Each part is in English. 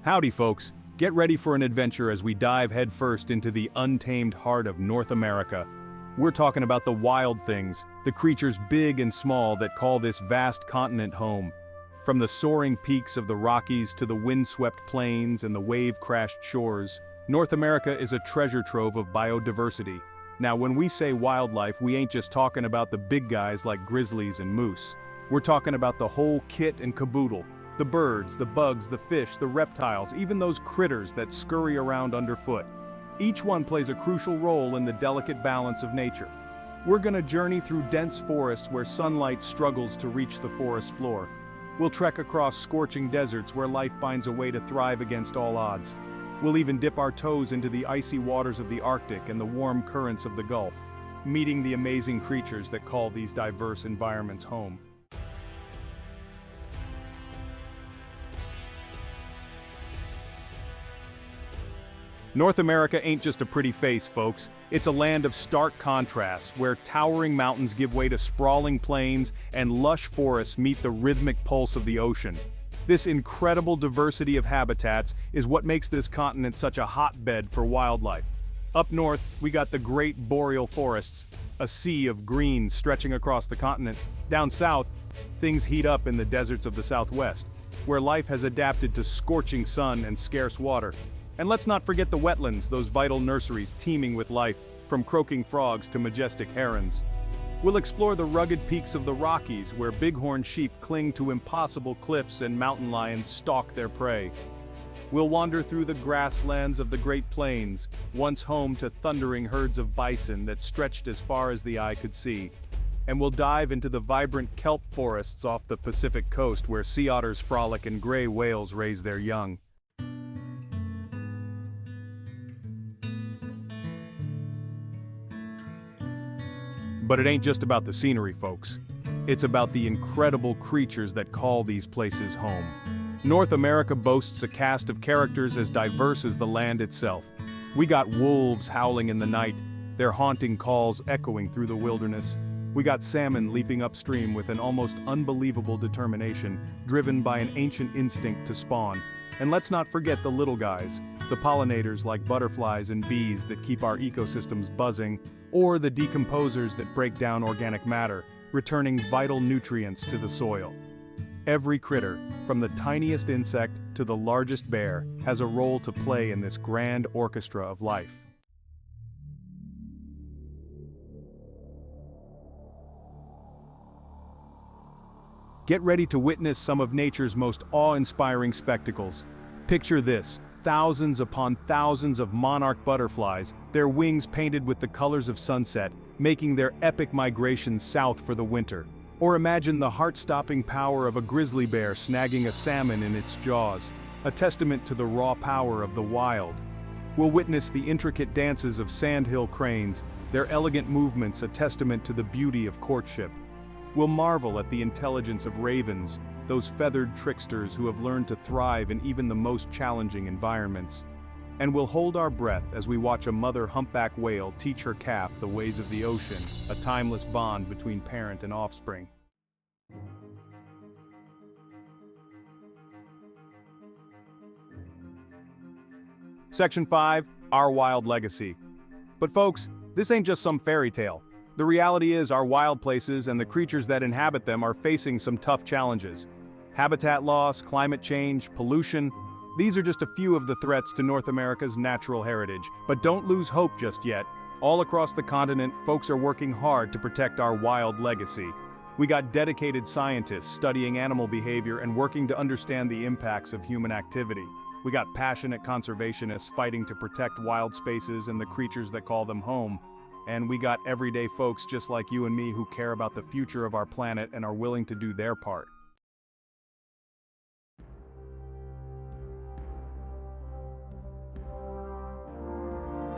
Howdy folks, get ready for an adventure as we dive headfirst into the untamed heart of North America. We're talking about the wild things, the creatures big and small that call this vast continent home. From the soaring peaks of the Rockies to the windswept plains and the wave-crashed shores, North America is a treasure trove of biodiversity. Now when we say wildlife, we ain't just talking about the big guys like grizzlies and moose. We're talking about the whole kit and caboodle. The birds, the bugs, the fish, the reptiles, even those critters that scurry around underfoot. Each one plays a crucial role in the delicate balance of nature. We're gonna journey through dense forests where sunlight struggles to reach the forest floor. We'll trek across scorching deserts where life finds a way to thrive against all odds. We'll even dip our toes into the icy waters of the Arctic and the warm currents of the Gulf, meeting the amazing creatures that call these diverse environments home. North America ain't just a pretty face, folks. It's a land of stark contrasts, where towering mountains give way to sprawling plains and lush forests meet the rhythmic pulse of the ocean. This incredible diversity of habitats is what makes this continent such a hotbed for wildlife. Up north, we got the great boreal forests, a sea of green stretching across the continent. Down south, things heat up in the deserts of the Southwest, where life has adapted to scorching sun and scarce water. And let's not forget the wetlands, those vital nurseries teeming with life, from croaking frogs to majestic herons. We'll explore the rugged peaks of the Rockies, where bighorn sheep cling to impossible cliffs and mountain lions stalk their prey. We'll wander through the grasslands of the Great Plains, once home to thundering herds of bison that stretched as far as the eye could see. And we'll dive into the vibrant kelp forests off the Pacific coast, where sea otters frolic and gray whales raise their young. But it ain't just about the scenery, folks. It's about the incredible creatures that call these places home. North America boasts a cast of characters as diverse as the land itself. We got wolves howling in the night, their haunting calls echoing through the wilderness. We got salmon leaping upstream with an almost unbelievable determination, driven by an ancient instinct to spawn. And let's not forget the little guys, the pollinators like butterflies and bees that keep our ecosystems buzzing, or the decomposers that break down organic matter, returning vital nutrients to the soil. Every critter, from the tiniest insect to the largest bear, has a role to play in this grand orchestra of life. Get ready to witness some of nature's most awe-inspiring spectacles. Picture this. Thousands upon thousands of monarch butterflies, their wings painted with the colors of sunset, making their epic migration south for the winter. Or imagine the heart-stopping power of a grizzly bear snagging a salmon in its jaws, a testament to the raw power of the wild. We'll witness the intricate dances of sandhill cranes, their elegant movements a testament to the beauty of courtship. We'll marvel at the intelligence of ravens, those feathered tricksters who have learned to thrive in even the most challenging environments. And we'll hold our breath as we watch a mother humpback whale teach her calf the ways of the ocean, a timeless bond between parent and offspring. Section 5, Our Wild Legacy. But folks, this ain't just some fairy tale. The reality is our wild places and the creatures that inhabit them are facing some tough challenges. Habitat loss, climate change, pollution, these are just a few of the threats to North America's natural heritage. But don't lose hope just yet. All across the continent, folks are working hard to protect our wild legacy. We got dedicated scientists studying animal behavior and working to understand the impacts of human activity. We got passionate conservationists fighting to protect wild spaces and the creatures that call them home. And we got everyday folks just like you and me who care about the future of our planet and are willing to do their part.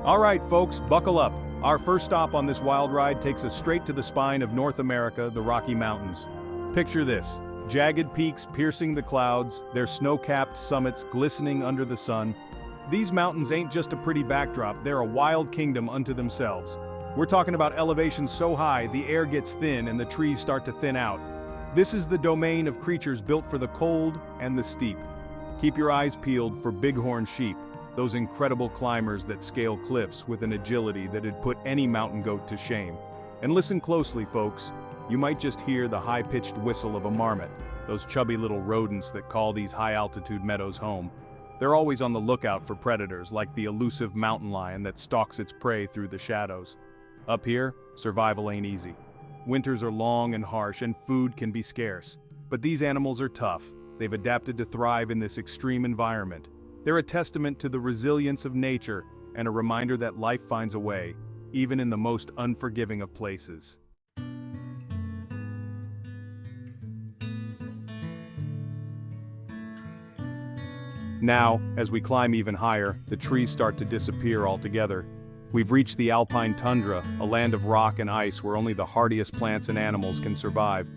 All right, folks, buckle up. Our first stop on this wild ride takes us straight to the spine of North America, the Rocky Mountains. Picture this, jagged peaks piercing the clouds, their snow-capped summits glistening under the sun. These mountains ain't just a pretty backdrop, they're a wild kingdom unto themselves. We're talking about elevations so high, the air gets thin and the trees start to thin out. This is the domain of creatures built for the cold and the steep. Keep your eyes peeled for bighorn sheep, those incredible climbers that scale cliffs with an agility that'd put any mountain goat to shame. And listen closely, folks. You might just hear the high-pitched whistle of a marmot, those chubby little rodents that call these high-altitude meadows home. They're always on the lookout for predators, like the elusive mountain lion that stalks its prey through the shadows. Up here, survival ain't easy. Winters are long and harsh, and food can be scarce. But these animals are tough. They've adapted to thrive in this extreme environment. They're a testament to the resilience of nature and a reminder that life finds a way, even in the most unforgiving of places. Now, as we climb even higher, the trees start to disappear altogether. We've reached the alpine tundra, a land of rock and ice where only the hardiest plants and animals can survive.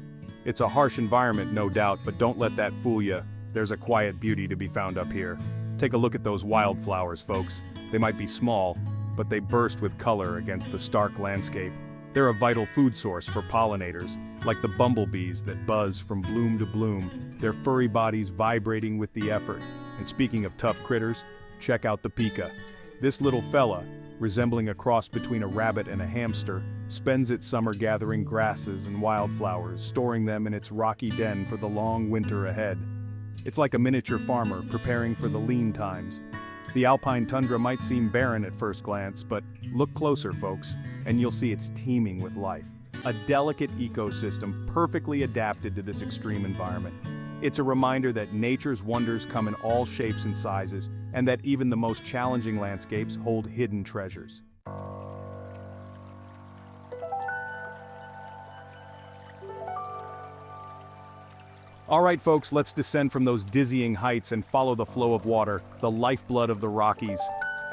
It's a harsh environment, no doubt, but don't let that fool you. There's a quiet beauty to be found up here. Take a look at those wildflowers, folks. They might be small, but they burst with color against the stark landscape. They're a vital food source for pollinators, like the bumblebees that buzz from bloom to bloom, their furry bodies vibrating with the effort. And speaking of tough critters, check out the pika. This little fella, resembling a cross between a rabbit and a hamster, spends its summer gathering grasses and wildflowers, storing them in its rocky den for the long winter ahead. It's like a miniature farmer preparing for the lean times. The alpine tundra might seem barren at first glance, but look closer, folks, and you'll see it's teeming with life. A delicate ecosystem perfectly adapted to this extreme environment. It's a reminder that nature's wonders come in all shapes and sizes, and that even the most challenging landscapes hold hidden treasures. All right, folks, let's descend from those dizzying heights and follow the flow of water, the lifeblood of the Rockies.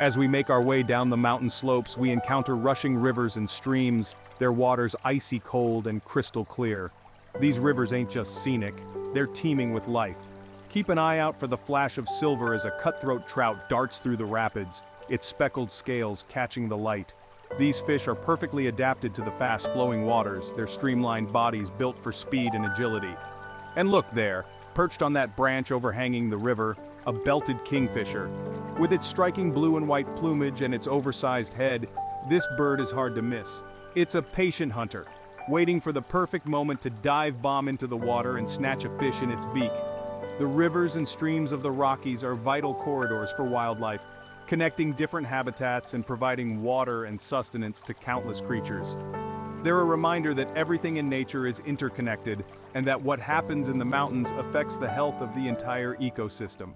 As we make our way down the mountain slopes, we encounter rushing rivers and streams, their waters icy cold and crystal clear. These rivers ain't just scenic, they're teeming with life. Keep an eye out for the flash of silver as a cutthroat trout darts through the rapids, its speckled scales catching the light. These fish are perfectly adapted to the fast-flowing waters, their streamlined bodies built for speed and agility. And look there, perched on that branch overhanging the river, a belted kingfisher. With its striking blue and white plumage and its oversized head, this bird is hard to miss. It's a patient hunter, waiting for the perfect moment to dive bomb into the water and snatch a fish in its beak. The rivers and streams of the Rockies are vital corridors for wildlife, connecting different habitats and providing water and sustenance to countless creatures. They're a reminder that everything in nature is interconnected, and that what happens in the mountains affects the health of the entire ecosystem.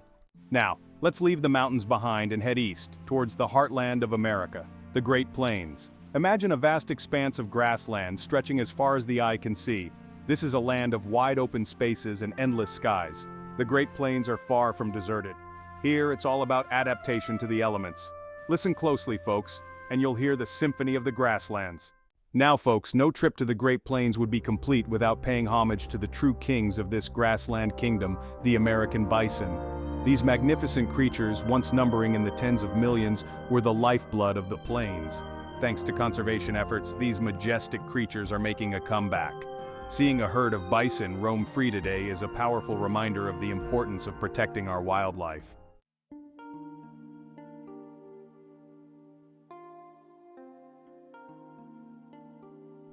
Now, let's leave the mountains behind and head east, towards the heartland of America, the Great Plains. Imagine a vast expanse of grassland stretching as far as the eye can see. This is a land of wide open spaces and endless skies. The Great Plains are far from deserted. Here, it's all about adaptation to the elements. Listen closely, folks, and you'll hear the symphony of the grasslands. Now, folks, no trip to the Great Plains would be complete without paying homage to the true kings of this grassland kingdom, the American bison. These magnificent creatures, once numbering in the tens of millions, were the lifeblood of the plains. Thanks to conservation efforts, these majestic creatures are making a comeback. Seeing a herd of bison roam free today is a powerful reminder of the importance of protecting our wildlife.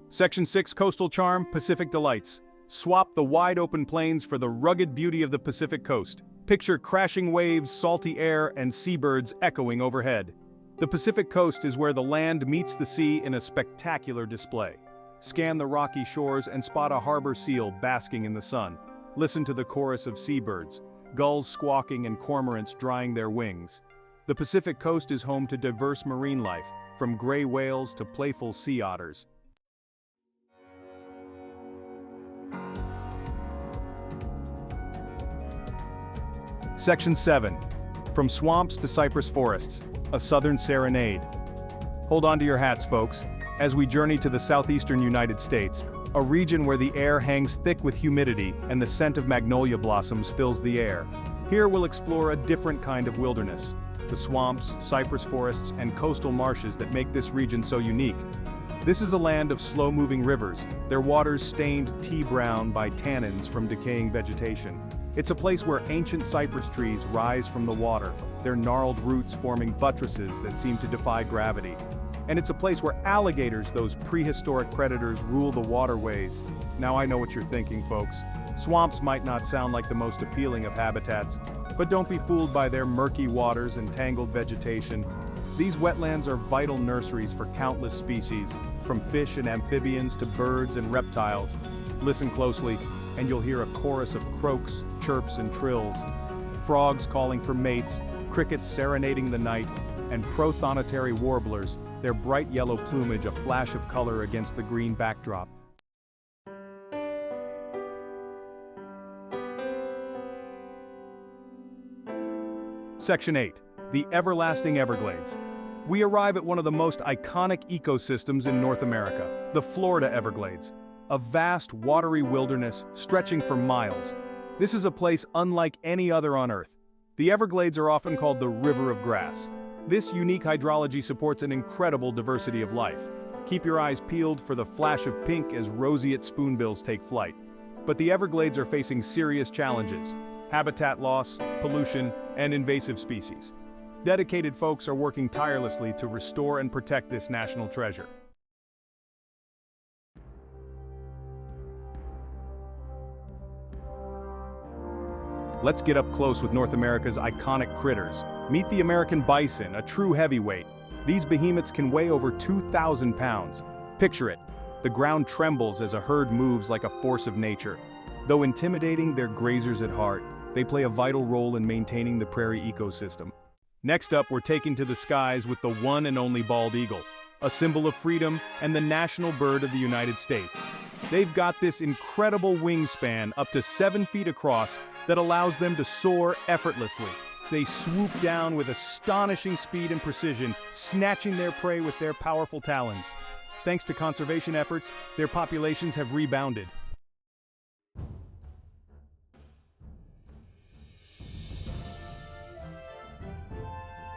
Section 6 Coastal Charm, Pacific Delights. Swap the wide open plains for the rugged beauty of the Pacific Coast. Picture crashing waves, salty air, and seabirds echoing overhead. The Pacific Coast is where the land meets the sea in a spectacular display. Scan the rocky shores and spot a harbor seal basking in the sun. Listen to the chorus of seabirds, gulls squawking and cormorants drying their wings. The Pacific Coast is home to diverse marine life, from gray whales to playful sea otters. Section 7. From swamps to cypress forests, a southern serenade. Hold on to your hats, folks, as we journey to the southeastern United States, a region where the air hangs thick with humidity and the scent of magnolia blossoms fills the air. Here we'll explore a different kind of wilderness, the swamps, cypress forests, and coastal marshes that make this region so unique. This is a land of slow-moving rivers, their waters stained tea brown by tannins from decaying vegetation. It's a place where ancient cypress trees rise from the water, their gnarled roots forming buttresses that seem to defy gravity. And it's a place where alligators, those prehistoric predators, rule the waterways. Now I know what you're thinking, folks. Swamps might not sound like the most appealing of habitats, but don't be fooled by their murky waters and tangled vegetation. These wetlands are vital nurseries for countless species, from fish and amphibians to birds and reptiles. Listen closely, and you'll hear a chorus of croaks, chirps, and trills. Frogs calling for mates, crickets serenading the night, and prothonotary warblers, their bright yellow plumage a flash of color against the green backdrop. Section 8. The Everlasting Everglades. We arrive at one of the most iconic ecosystems in North America, the Florida Everglades. A vast, watery wilderness stretching for miles. This is a place unlike any other on Earth. The Everglades are often called the River of Grass. This unique hydrology supports an incredible diversity of life. Keep your eyes peeled for the flash of pink as roseate spoonbills take flight. But the Everglades are facing serious challenges: habitat loss, pollution, and invasive species. Dedicated folks are working tirelessly to restore and protect this national treasure. Let's get up close with North America's iconic critters. Meet the American bison, a true heavyweight. These behemoths can weigh over 2,000 pounds. Picture it. The ground trembles as a herd moves like a force of nature. Though intimidating, they're grazers at heart. They play a vital role in maintaining the prairie ecosystem. Next up, we're taken to the skies with the one and only bald eagle, a symbol of freedom and the national bird of the United States. They've got this incredible wingspan, up to 7 feet across, that allows them to soar effortlessly. They swoop down with astonishing speed and precision, snatching their prey with their powerful talons. Thanks to conservation efforts, their populations have rebounded.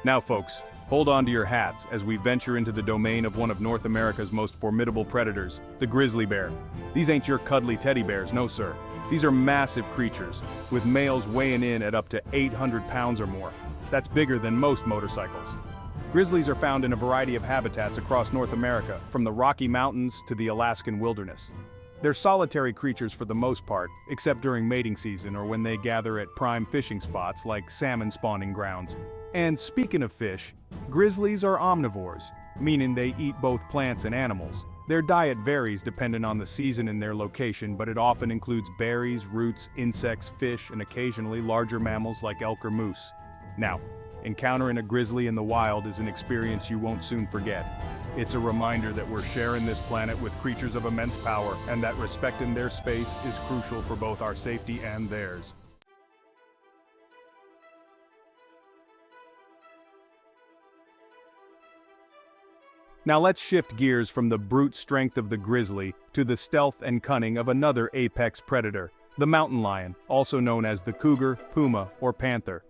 Now folks, hold on to your hats as we venture into the domain of one of North America's most formidable predators, the grizzly bear. These ain't your cuddly teddy bears, no sir. These are massive creatures, with males weighing in at up to 800 pounds or more. That's bigger than most motorcycles. Grizzlies are found in a variety of habitats across North America, from the Rocky Mountains to the Alaskan wilderness. They're solitary creatures for the most part, except during mating season or when they gather at prime fishing spots like salmon spawning grounds. And speaking of fish, grizzlies are omnivores, meaning they eat both plants and animals. Their diet varies depending on the season and their location, but it often includes berries, roots, insects, fish, and occasionally larger mammals like elk or moose. Now, encountering a grizzly in the wild is an experience you won't soon forget. It's a reminder that we're sharing this planet with creatures of immense power, and that respecting their space is crucial for both our safety and theirs. Now let's shift gears from the brute strength of the grizzly to the stealth and cunning of another apex predator, the mountain lion, also known as the cougar, puma, or panther.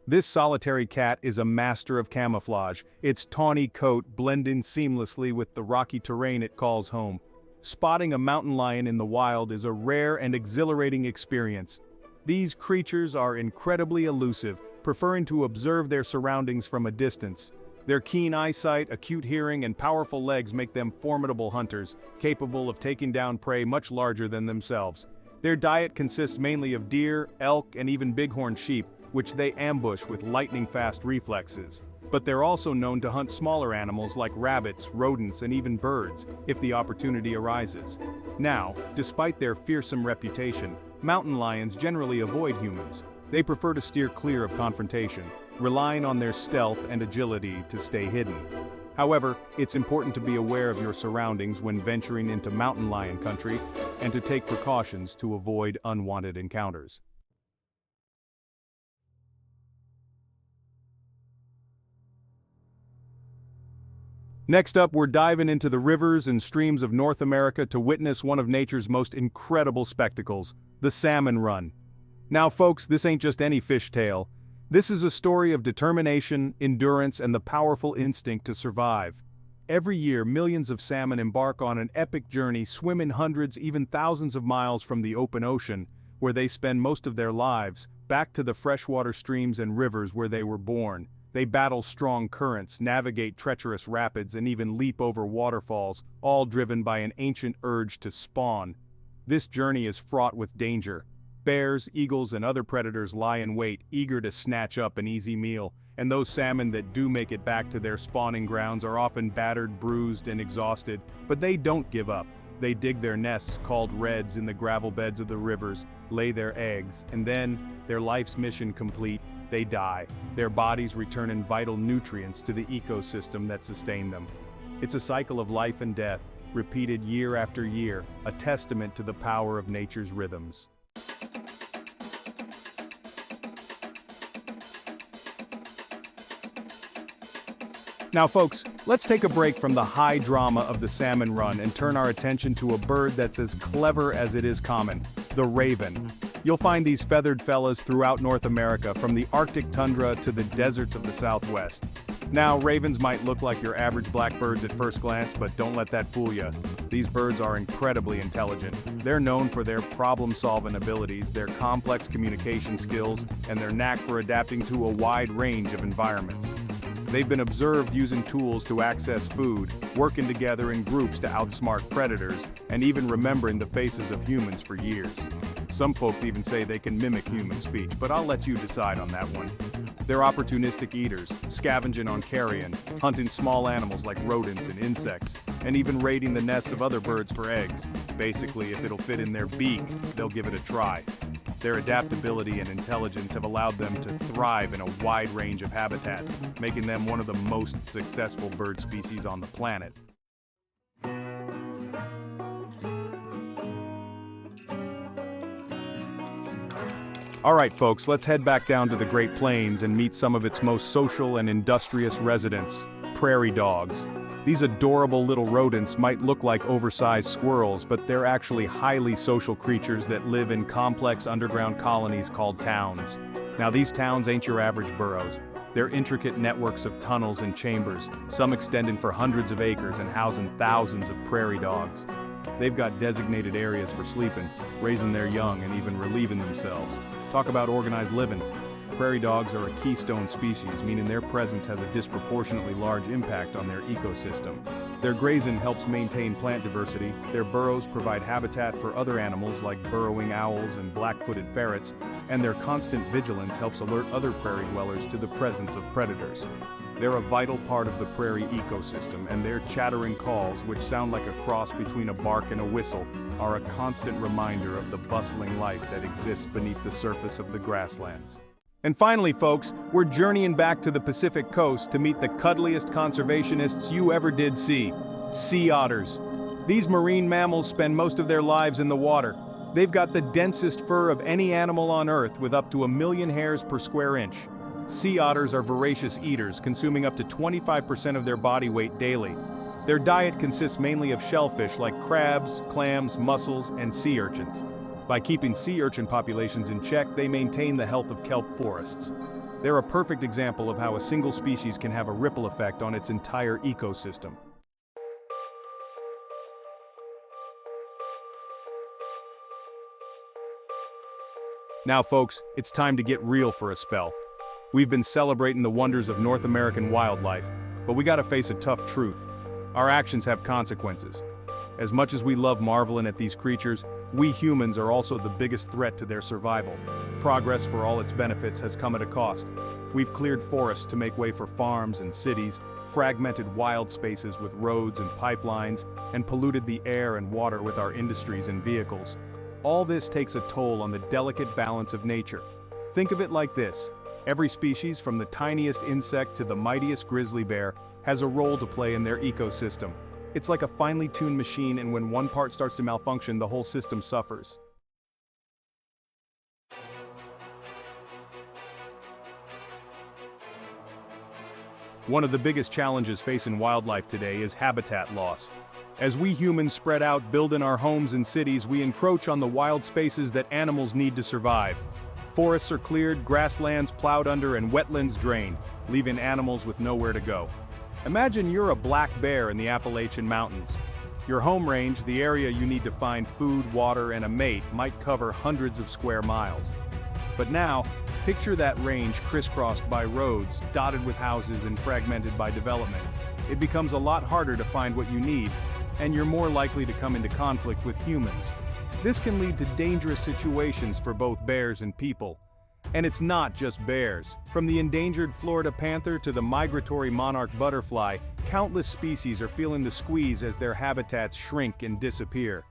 This solitary cat is a master of camouflage, its tawny coat blending seamlessly with the rocky terrain it calls home. Spotting a mountain lion in the wild is a rare and exhilarating experience. These creatures are incredibly elusive, preferring to observe their surroundings from a distance. Their keen eyesight, acute hearing, and powerful legs make them formidable hunters, capable of taking down prey much larger than themselves. Their diet consists mainly of deer, elk, and even bighorn sheep, which they ambush with lightning-fast reflexes. But they're also known to hunt smaller animals like rabbits, rodents, and even birds, if the opportunity arises. Now, despite their fearsome reputation, mountain lions generally avoid humans. They prefer to steer clear of confrontation, relying on their stealth and agility to stay hidden. However, it's important to be aware of your surroundings when venturing into mountain lion country and to take precautions to avoid unwanted encounters. Next up, we're diving into the rivers and streams of North America to witness one of nature's most incredible spectacles, the salmon run. Now folks, this ain't just any fish tale. This is a story of determination, endurance, and the powerful instinct to survive. Every year, millions of salmon embark on an epic journey, swimming hundreds, even thousands of miles from the open ocean, where they spend most of their lives, back to the freshwater streams and rivers where they were born. They battle strong currents, navigate treacherous rapids, and even leap over waterfalls, all driven by an ancient urge to spawn. This journey is fraught with danger. Bears, eagles, and other predators lie in wait, eager to snatch up an easy meal, and those salmon that do make it back to their spawning grounds are often battered, bruised, and exhausted, but they don't give up. They dig their nests, called redds, in the gravel beds of the rivers, lay their eggs, and then, their life's mission complete, they die. Their bodies returning vital nutrients to the ecosystem that sustained them. It's a cycle of life and death, repeated year after year, a testament to the power of nature's rhythms. Now folks, let's take a break from the high drama of the salmon run and turn our attention to a bird that's as clever as it is common, the raven. You'll find these feathered fellas throughout North America, from the Arctic tundra to the deserts of the Southwest. Now, ravens might look like your average blackbirds at first glance, but don't let that fool you. These birds are incredibly intelligent. They're known for their problem-solving abilities, their complex communication skills, and their knack for adapting to a wide range of environments. They've been observed using tools to access food, working together in groups to outsmart predators, and even remembering the faces of humans for years. Some folks even say they can mimic human speech, but I'll let you decide on that one. They're opportunistic eaters, scavenging on carrion, hunting small animals like rodents and insects, and even raiding the nests of other birds for eggs. Basically, if it'll fit in their beak, they'll give it a try. Their adaptability and intelligence have allowed them to thrive in a wide range of habitats, making them one of the most successful bird species on the planet. Alright folks, let's head back down to the Great Plains and meet some of its most social and industrious residents, prairie dogs. These adorable little rodents might look like oversized squirrels, but they're actually highly social creatures that live in complex underground colonies called towns. Now these towns ain't your average burrows. They're intricate networks of tunnels and chambers, some extending for hundreds of acres and housing thousands of prairie dogs. They've got designated areas for sleeping, raising their young, and even relieving themselves. Talk about organized living. Prairie dogs are a keystone species, meaning their presence has a disproportionately large impact on their ecosystem. Their grazing helps maintain plant diversity, their burrows provide habitat for other animals like burrowing owls and black-footed ferrets, and their constant vigilance helps alert other prairie dwellers to the presence of predators. They're a vital part of the prairie ecosystem, and their chattering calls, which sound like a cross between a bark and a whistle, are a constant reminder of the bustling life that exists beneath the surface of the grasslands. And finally, folks, we're journeying back to the Pacific coast to meet the cuddliest conservationists you ever did see, sea otters. These marine mammals spend most of their lives in the water. They've got the densest fur of any animal on Earth, with up to 1 million hairs per square inch. Sea otters are voracious eaters, consuming up to 25% of their body weight daily. Their diet consists mainly of shellfish like crabs, clams, mussels, and sea urchins. By keeping sea urchin populations in check, they maintain the health of kelp forests. They're a perfect example of how a single species can have a ripple effect on its entire ecosystem. Now folks, it's time to get real for a spell. We've been celebrating the wonders of North American wildlife, but we gotta face a tough truth. Our actions have consequences. As much as we love marveling at these creatures, we humans are also the biggest threat to their survival. Progress, for all its benefits, has come at a cost. We've cleared forests to make way for farms and cities, fragmented wild spaces with roads and pipelines, and polluted the air and water with our industries and vehicles. All this takes a toll on the delicate balance of nature. Think of it like this. Every species, from the tiniest insect to the mightiest grizzly bear, has a role to play in their ecosystem. It's like a finely tuned machine, and when one part starts to malfunction, the whole system suffers. One of the biggest challenges facing wildlife today is habitat loss. As we humans spread out, building our homes and cities, we encroach on the wild spaces that animals need to survive. Forests are cleared, grasslands plowed under, and wetlands drained, leaving animals with nowhere to go. Imagine you're a black bear in the Appalachian Mountains. Your home range, the area you need to find food, water, and a mate, might cover hundreds of square miles. But now, picture that range crisscrossed by roads, dotted with houses and fragmented by development. It becomes a lot harder to find what you need, and you're more likely to come into conflict with humans. This can lead to dangerous situations for both bears and people. And it's not just bears. From the endangered Florida panther to the migratory monarch butterfly, countless species are feeling the squeeze as their habitats shrink and disappear.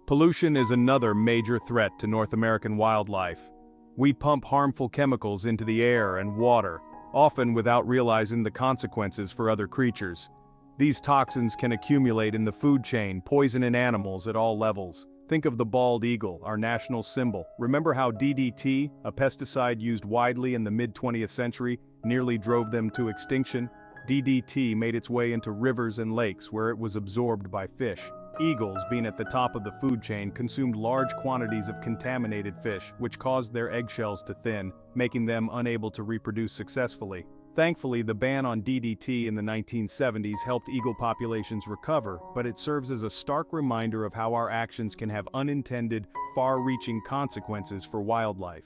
Pollution is another major threat to North American wildlife. We pump harmful chemicals into the air and water, often without realizing the consequences for other creatures. These toxins can accumulate in the food chain, poisoning animals at all levels. Think of the bald eagle, our national symbol. Remember how DDT, a pesticide used widely in the mid-20th century, nearly drove them to extinction? DDT made its way into rivers and lakes where it was absorbed by fish. Eagles, being at the top of the food chain, consumed large quantities of contaminated fish, which caused their eggshells to thin, making them unable to reproduce successfully. Thankfully, the ban on DDT in the 1970s helped eagle populations recover, but it serves as a stark reminder of how our actions can have unintended, far-reaching consequences for wildlife.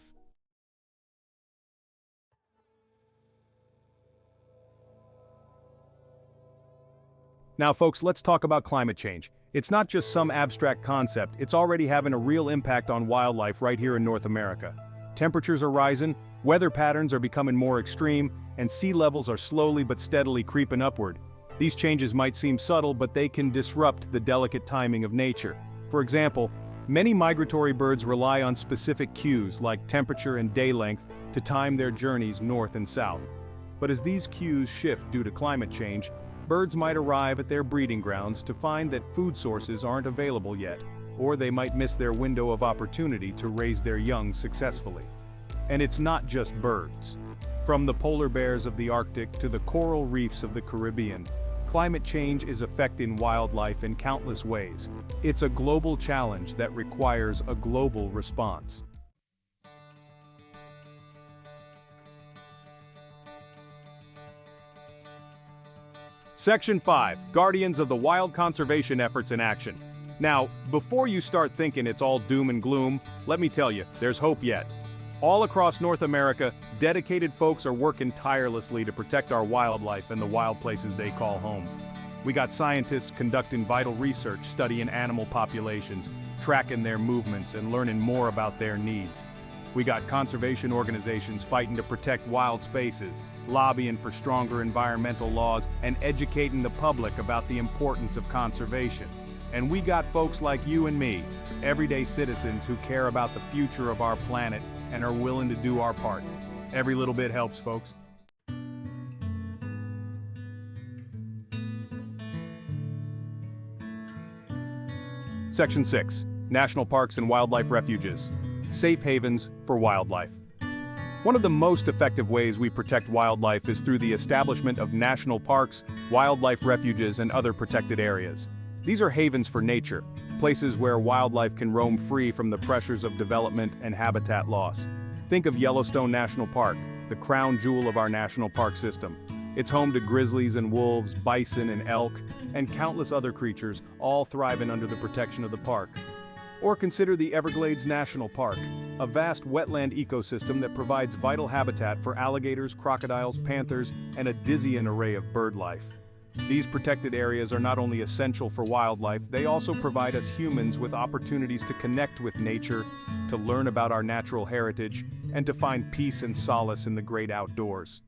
Now folks, let's talk about climate change. It's not just some abstract concept, it's already having a real impact on wildlife right here in North America. Temperatures are rising, weather patterns are becoming more extreme, and sea levels are slowly but steadily creeping upward. These changes might seem subtle, but they can disrupt the delicate timing of nature. For example, many migratory birds rely on specific cues like temperature and day length to time their journeys north and south. But as these cues shift due to climate change, birds might arrive at their breeding grounds to find that food sources aren't available yet, or they might miss their window of opportunity to raise their young successfully. And it's not just birds. From the polar bears of the Arctic to the coral reefs of the Caribbean, climate change is affecting wildlife in countless ways. It's a global challenge that requires a global response. Section 5. Guardians of the Wild Conservation Efforts in Action. Now, before you start thinking it's all doom and gloom, let me tell you, there's hope yet. All across North America, dedicated folks are working tirelessly to protect our wildlife and the wild places they call home. We got scientists conducting vital research, studying animal populations, tracking their movements, and learning more about their needs. We got conservation organizations fighting to protect wild spaces, lobbying for stronger environmental laws, and educating the public about the importance of conservation. And we got folks like you and me, everyday citizens who care about the future of our planet and are willing to do our part. Every little bit helps, folks. Section 6. National Parks and Wildlife Refuges. Safe havens for wildlife. One of the most effective ways we protect wildlife is through the establishment of national parks, wildlife refuges, and other protected areas. These are havens for nature, places where wildlife can roam free from the pressures of development and habitat loss. Think of Yellowstone National Park, the crown jewel of our national park system. It's home to grizzlies and wolves, bison and elk, and countless other creatures, all thriving under the protection of the park. Or consider the Everglades National Park, a vast wetland ecosystem that provides vital habitat for alligators, crocodiles, panthers, and a dizzying array of bird life. These protected areas are not only essential for wildlife, they also provide us humans with opportunities to connect with nature, to learn about our natural heritage, and to find peace and solace in the great outdoors.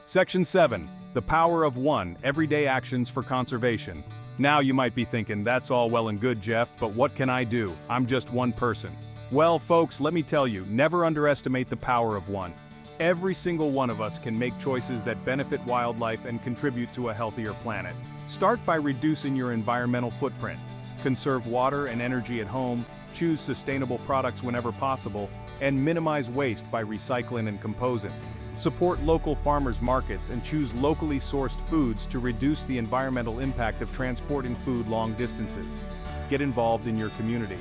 Section 7. The Power of One, Everyday Actions for Conservation. Now you might be thinking, that's all well and good, Jeff, but what can I do? I'm just one person. Well, folks, let me tell you, never underestimate the power of one. Every single one of us can make choices that benefit wildlife and contribute to a healthier planet. Start by reducing your environmental footprint. Conserve water and energy at home, choose sustainable products whenever possible, and minimize waste by recycling and composting. Support local farmers markets and choose locally sourced foods to reduce the environmental impact of transporting food long distances. get involved in your community.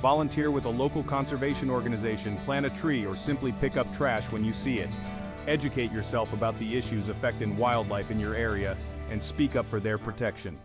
Volunteer with a local conservation organization, plant a tree, or simply pick up trash when you see it. Educate yourself about the issues affecting wildlife in your area and speak up for their protection.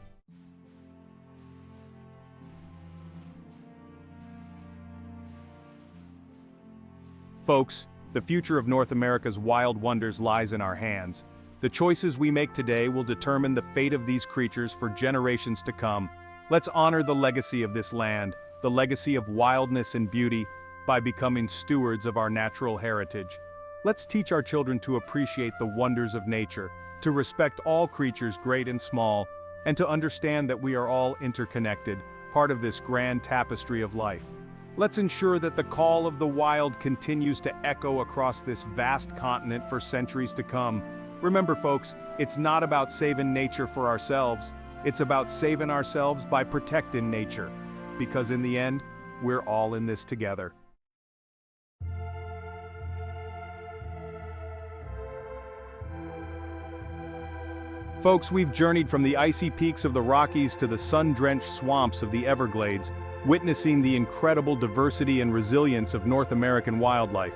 Folks, the future of North America's wild wonders lies in our hands. The choices we make today will determine the fate of these creatures for generations to come. Let's honor the legacy of this land, the legacy of wildness and beauty, by becoming stewards of our natural heritage. Let's teach our children to appreciate the wonders of nature, to respect all creatures great and small, and to understand that we are all interconnected, part of this grand tapestry of life. Let's ensure that the call of the wild continues to echo across this vast continent for centuries to come. Remember, folks, it's not about saving nature for ourselves. It's about saving ourselves by protecting nature. Because in the end, we're all in this together. Folks, we've journeyed from the icy peaks of the Rockies to the sun-drenched swamps of the Everglades, witnessing the incredible diversity and resilience of North American wildlife.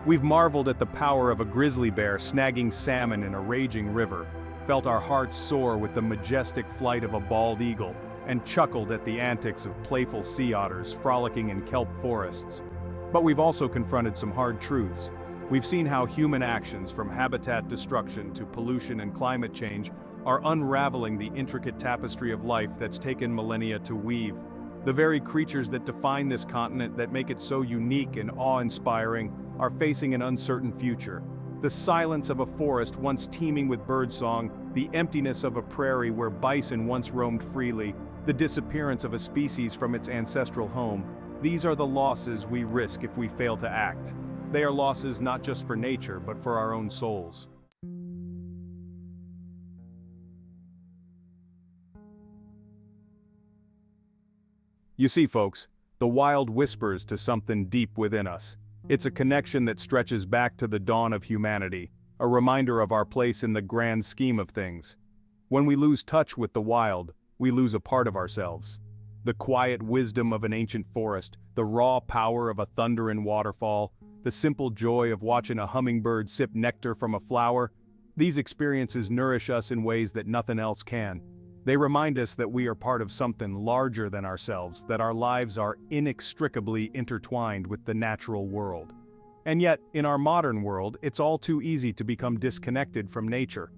We've marveled at the power of a grizzly bear snagging salmon in a raging river, felt our hearts soar with the majestic flight of a bald eagle, and chuckled at the antics of playful sea otters frolicking in kelp forests. But we've also confronted some hard truths. We've seen how human actions, from habitat destruction to pollution and climate change, are unraveling the intricate tapestry of life that's taken millennia to weave. The very creatures that define this continent, that make it so unique and awe-inspiring, are facing an uncertain future. The silence of a forest once teeming with birdsong, the emptiness of a prairie where bison once roamed freely, the disappearance of a species from its ancestral home. These are the losses we risk if we fail to act. They are losses not just for nature, but for our own souls. You see, folks, the wild whispers to something deep within us. It's a connection that stretches back to the dawn of humanity, a reminder of our place in the grand scheme of things. When we lose touch with the wild, we lose a part of ourselves. The quiet wisdom of an ancient forest, the raw power of a thundering waterfall, the simple joy of watching a hummingbird sip nectar from a flower, these experiences nourish us in ways that nothing else can. They remind us that we are part of something larger than ourselves, that our lives are inextricably intertwined with the natural world. And yet, in our modern world, it's all too easy to become disconnected from nature.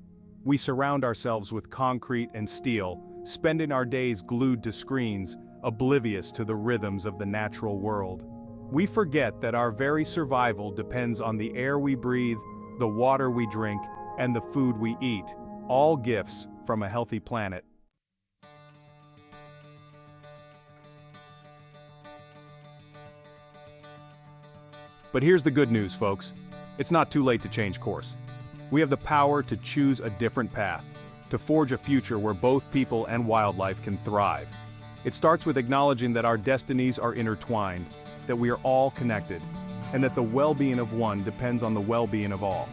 We surround ourselves with concrete and steel, spending our days glued to screens, oblivious to the rhythms of the natural world. We forget that our very survival depends on the air we breathe, the water we drink, and the food we eat, all gifts from a healthy planet. But here's the good news, folks. It's not too late to change course. We have the power to choose a different path, to forge a future where both people and wildlife can thrive. It starts with acknowledging that our destinies are intertwined, that we are all connected, and that the well-being of one depends on the well-being of all.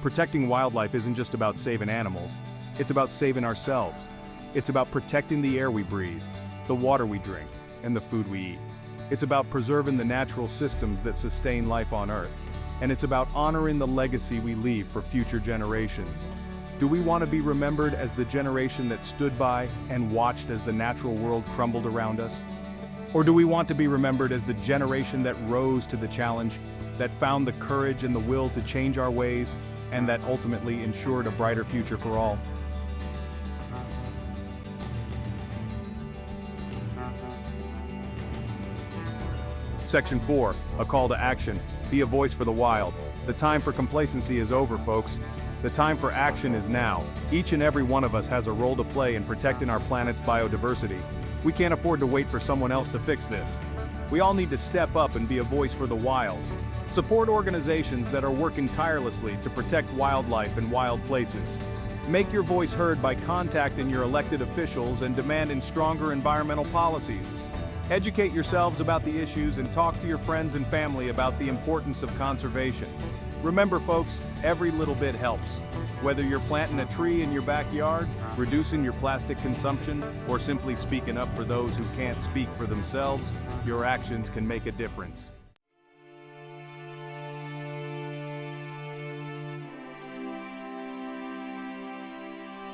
Protecting wildlife isn't just about saving animals, it's about saving ourselves. It's about protecting the air we breathe, the water we drink, and the food we eat. It's about preserving the natural systems that sustain life on Earth. And it's about honoring the legacy we leave for future generations. Do we want to be remembered as the generation that stood by and watched as the natural world crumbled around us? Or do we want to be remembered as the generation that rose to the challenge, that found the courage and the will to change our ways, and that ultimately ensured a brighter future for all? Section 4, a call to action. Be a voice for the wild. The time for complacency is over, folks. The time for action is now. Each and every one of us has a role to play in protecting our planet's biodiversity. We can't afford to wait for someone else to fix this. We all need to step up and be a voice for the wild. Support organizations that are working tirelessly to protect wildlife and wild places. Make your voice heard by contacting your elected officials and demanding stronger environmental policies. Educate yourselves about the issues and talk to your friends and family about the importance of conservation. Remember folks, every little bit helps. Whether you're planting a tree in your backyard, reducing your plastic consumption, or simply speaking up for those who can't speak for themselves, your actions can make a difference.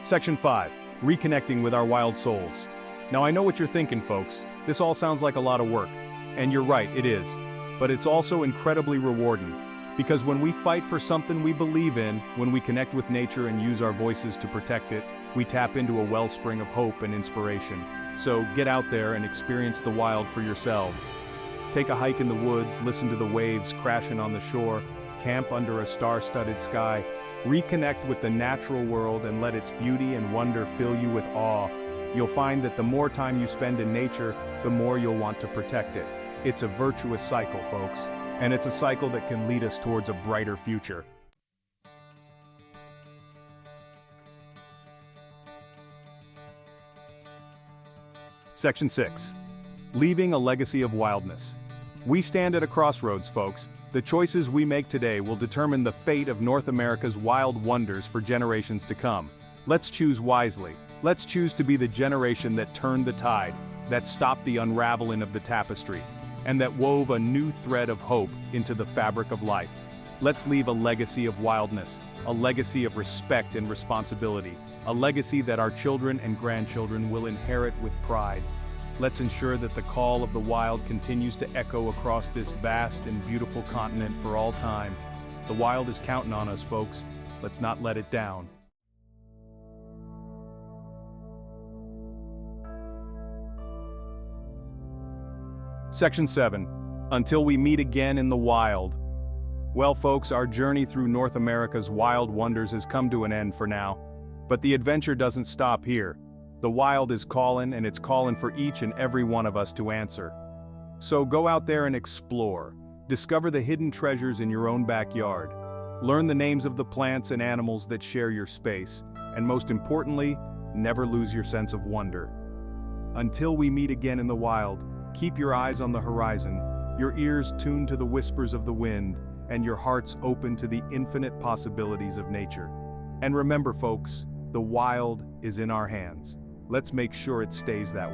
Section 5. Reconnecting with our wild souls. Now I know what you're thinking, folks. This all sounds like a lot of work. And you're right, it is. But it's also incredibly rewarding. Because when we fight for something we believe in, when we connect with nature and use our voices to protect it, we tap into a wellspring of hope and inspiration. So get out there and experience the wild for yourselves. Take a hike in the woods, listen to the waves crashing on the shore, camp under a star-studded sky. Reconnect with the natural world and let its beauty and wonder fill you with awe. You'll find that the more time you spend in nature, the more you'll want to protect it. It's a virtuous cycle, folks. And it's a cycle that can lead us towards a brighter future. Section 6. Leaving a legacy of wildness. We stand at a crossroads, folks. The choices we make today will determine the fate of North America's wild wonders for generations to come. Let's choose wisely. Let's choose to be the generation that turned the tide, that stopped the unraveling of the tapestry, and that wove a new thread of hope into the fabric of life. Let's leave a legacy of wildness, a legacy of respect and responsibility, a legacy that our children and grandchildren will inherit with pride. Let's ensure that the call of the wild continues to echo across this vast and beautiful continent for all time. The wild is counting on us, folks. Let's not let it down. Section 7. Until we meet again in the wild. Well, folks, our journey through North America's wild wonders has come to an end for now. But the adventure doesn't stop here. The wild is calling, and it's calling for each and every one of us to answer. So go out there and explore. Discover the hidden treasures in your own backyard. Learn the names of the plants and animals that share your space. And most importantly, never lose your sense of wonder. Until we meet again in the wild, keep your eyes on the horizon, your ears tuned to the whispers of the wind, and your hearts open to the infinite possibilities of nature. And remember, folks, the wild is in our hands. Let's make sure it stays that way.